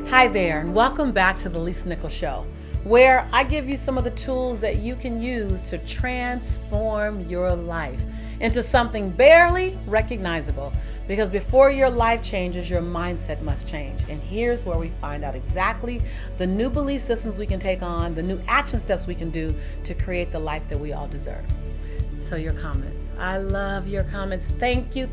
Hi there, and welcome back to the Lisa Nichols Show, where I give you some of the tools that you can use to transform your life into something barely recognizable. Because before your life changes, your mindset must change. And here's where we find out exactly the new belief systems we can take on, the new action steps we can do to create the life that we all deserve. So your comments. I love your comments. Thank you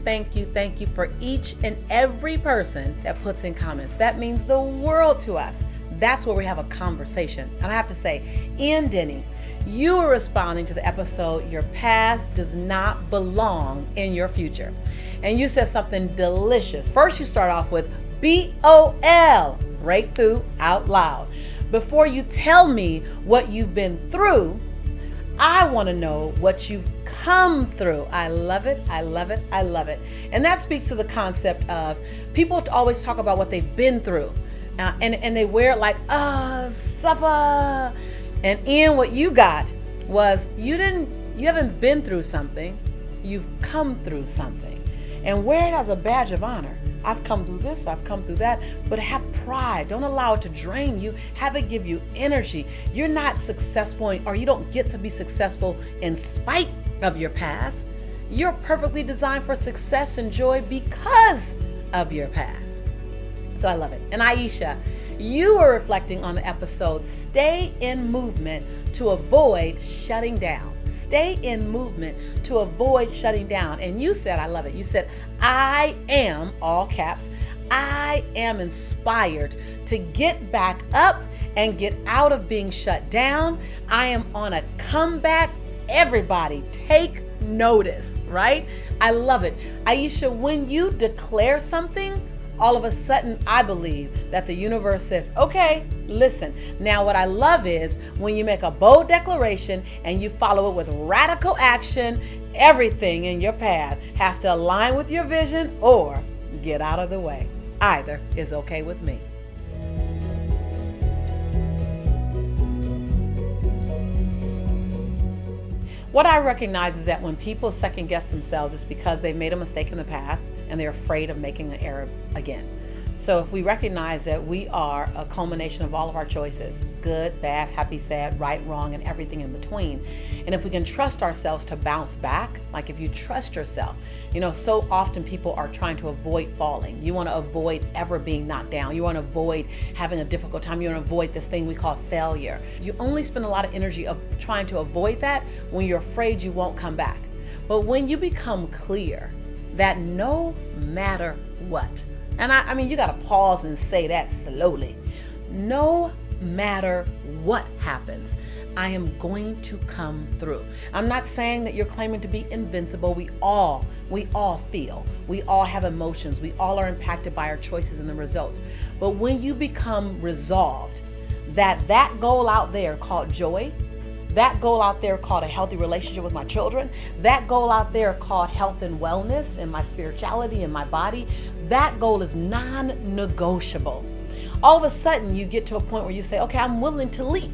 for each and every person that puts in comments. That means the world to us. That's where we have a conversation. And I have to say, Ian Denny, you are responding to the episode, Your Past Does Not Belong in Your Future. And you said something delicious. First, you start off with BOL, breakthrough out loud. Before you tell me what you've been through, I want to know what you've come through. I love it. And that speaks to the concept of people always talk about what they've been through. And they wear it like, suffer. And Ian, what you got was you haven't been through something, you've come through something. And wear it as a badge of honor. I've come through this, I've come through that, but have pride. Don't allow it to drain you. Have it give you energy. You're not successful, or you don't get to be successful in spite of your past. You're perfectly designed for success and joy because of your past. So I love it. And Aisha, you are reflecting on the episode, Stay in Movement to Avoid Shutting Down. Stay in movement to avoid shutting down. And you said, I love it. You said, I am, all caps, I am inspired to get back up and get out of being shut down. I am on a comeback. Everybody take notice, right? I love it. Aisha, when you declare something, all of a sudden, I believe that the universe says, okay, listen. Now, what I love is when you make a bold declaration and you follow it with radical action, everything in your path has to align with your vision or get out of the way. Either is okay with me. What I recognize is that when people second guess themselves, it's because they've made a mistake in the past and they're afraid of making an error again. So if we recognize that we are a culmination of all of our choices, good, bad, happy, sad, right, wrong, and everything in between, and if we can trust ourselves to bounce back, like if you trust yourself, so often people are trying to avoid falling. You want to avoid ever being knocked down. You want to avoid having a difficult time. You want to avoid this thing we call failure. You only spend a lot of energy of trying to avoid that when you're afraid you won't come back. But when you become clear that no matter what, and I mean, you got to pause and say that slowly. No matter what happens, I am going to come through. I'm not saying that you're claiming to be invincible. We all feel. We all have emotions. We all are impacted by our choices and the results. But when you become resolved that goal out there called joy, that goal out there called a healthy relationship with my children, that goal out there called health and wellness and my spirituality and my body, that goal is non-negotiable. All of a sudden you get to a point where you say, okay, I'm willing to leap.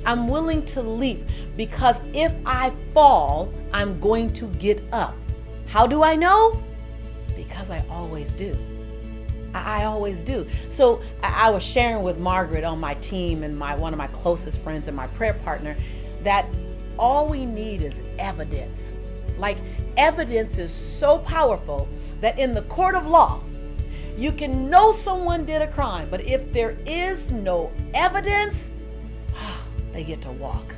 I'm willing to leap because if I fall, I'm going to get up. How do I know? Because I always do. I always do. So I was sharing with Margaret on my team and one of my closest friends and my prayer partner that all we need is evidence. Like, evidence is so powerful that in the court of law, you can know someone did a crime, but if there is no evidence, they get to walk.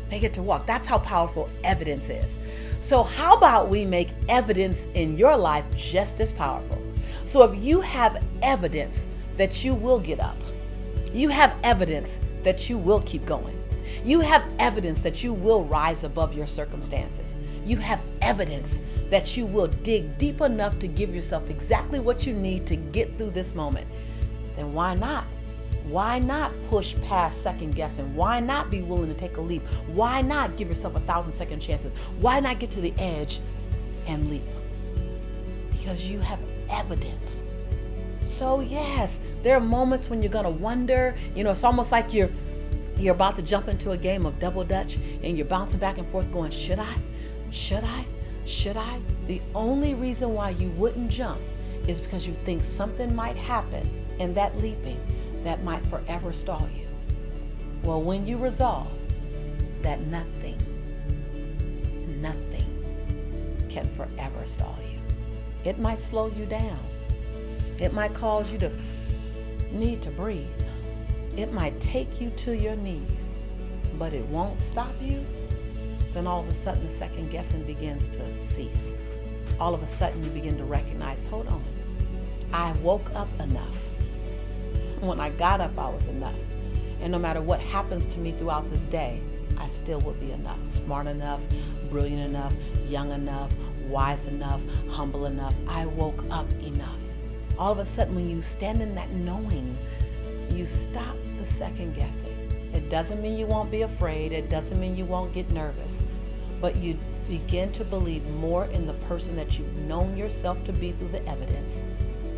They get to walk. That's how powerful evidence is. So how about we make evidence in your life just as powerful? So if you have evidence that you will get up, you have evidence that you will keep going. You have evidence that you will rise above your circumstances. You have evidence that you will dig deep enough to give yourself exactly what you need to get through this moment. Then why not? Why not push past second guessing? Why not be willing to take a leap? Why not give yourself 1,000 second chances? Why not get to the edge and leap? Because you have evidence. So yes, there are moments when you're gonna wonder, it's almost like you're about to jump into a game of double dutch and you're bouncing back and forth going, should I? Should I? The only reason why you wouldn't jump is because you think something might happen in that leaping that might forever stall you. Well, when you resolve that nothing can forever stall you, it might slow you down. It might cause you to need to breathe. It might take you to your knees, but it won't stop you. Then all of a sudden the second guessing begins to cease. All of a sudden you begin to recognize, hold on, I woke up enough. When I got up, I was enough. And no matter what happens to me throughout this day, I still will be enough, smart enough, brilliant enough, young enough, wise enough, humble enough. I woke up enough. All of a sudden, when you stand in that knowing, you stop the second guessing. It doesn't mean you won't be afraid. It doesn't mean you won't get nervous. But you begin to believe more in the person that you've known yourself to be through the evidence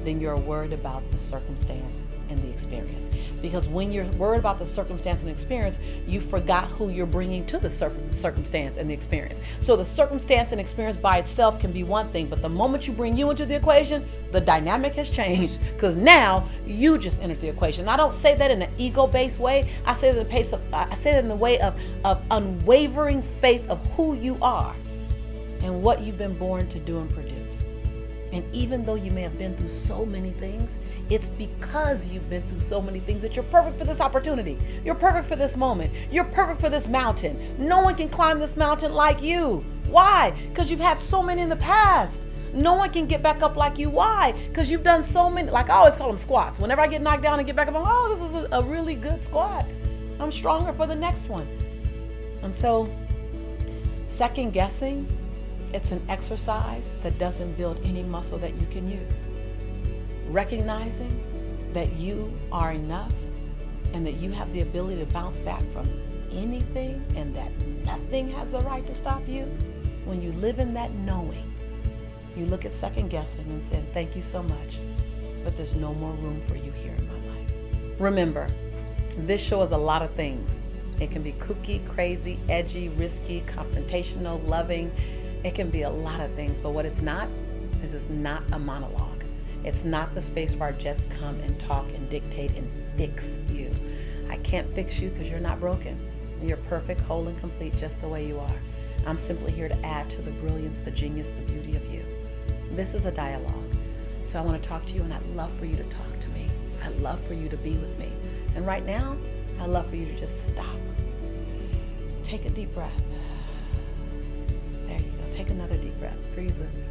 than you're worried about the circumstance and the experience. Because when you're worried about the circumstance and experience, you forgot who you're bringing to the circumstance and the experience. So the circumstance and experience by itself can be one thing, but the moment you bring you into the equation, the dynamic has changed, because now you just entered the equation. And I don't say that in an ego-based way. I say that in the way of unwavering faith of who you are and what you've been born to do and produce. And even though you may have been through so many things, it's because you've been through so many things that you're perfect for this opportunity. You're perfect for this moment. You're perfect for this mountain. No one can climb this mountain like you. Why? Because you've had so many in the past. No one can get back up like you. Why? Because you've done so many. Like I always call them squats. Whenever I get knocked down and get back up, I'm like, oh, this is a really good squat. I'm stronger for the next one. And so, second guessing, it's an exercise that doesn't build any muscle that you can use. Recognizing that you are enough and that you have the ability to bounce back from anything and that nothing has the right to stop you. When you live in that knowing, you look at second guessing and say, thank you so much, but there's no more room for you here in my life. Remember, this show is a lot of things. It can be kooky, crazy, edgy, risky, confrontational, loving. It can be a lot of things, but what it's not is it's not a monologue. It's not the space where I just come and talk and dictate and fix you. I can't fix you because you're not broken. You're perfect, whole, and complete just the way you are. I'm simply here to add to the brilliance, the genius, the beauty of you. This is a dialogue. So I want to talk to you, and I'd love for you to talk to me. I'd love for you to be with me. And right now, I'd love for you to just stop. Take a deep breath. There you go. Take another deep breath. Breathe with me.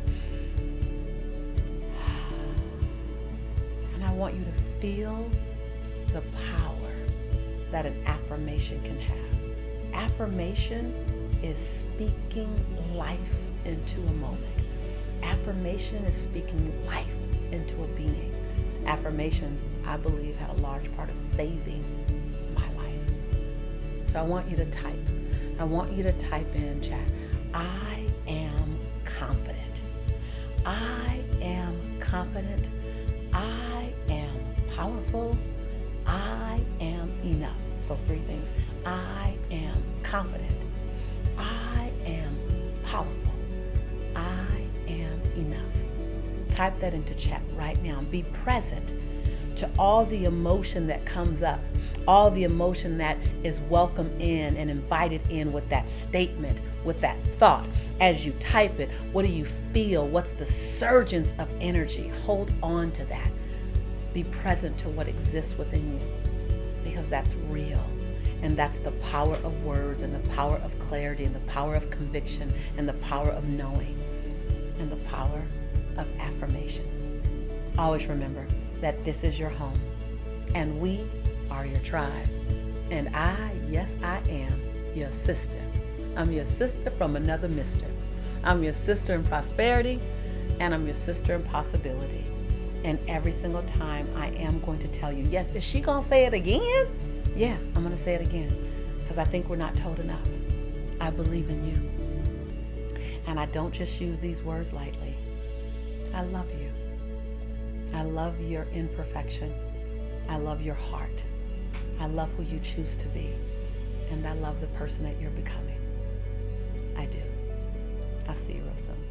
And I want you to feel the power that an affirmation can have. Affirmation is speaking life into a moment. Affirmation is speaking life into a being. Affirmations, I believe, had a large part of saving my life. So I want you to type. I want you to type in chat, I am confident. I am confident. I am powerful. I am enough. Those three things. I am confident. I am powerful. I am enough. Type that into chat right now. Be present to all the emotion that comes up, all the emotion that is welcome in and invited in with that statement, with that thought. As you type it, what do you feel? What's the surgence of energy? Hold on to that. Be present to what exists within you, because that's real. And that's the power of words and the power of clarity and the power of conviction and the power of knowing and the power of affirmations. Always remember that this is your home and we are your tribe. And I, yes, I am your sister. I'm your sister from another mister. I'm your sister in prosperity and I'm your sister in possibility. And every single time I am going to tell you, yes, is she going to say it again? Yeah, I'm going to say it again because I think we're not told enough. I believe in you. And I don't just use these words lightly. I love you. I love your imperfection. I love your heart. I love who you choose to be. And I love the person that you're becoming. I do. I'll see you real soon.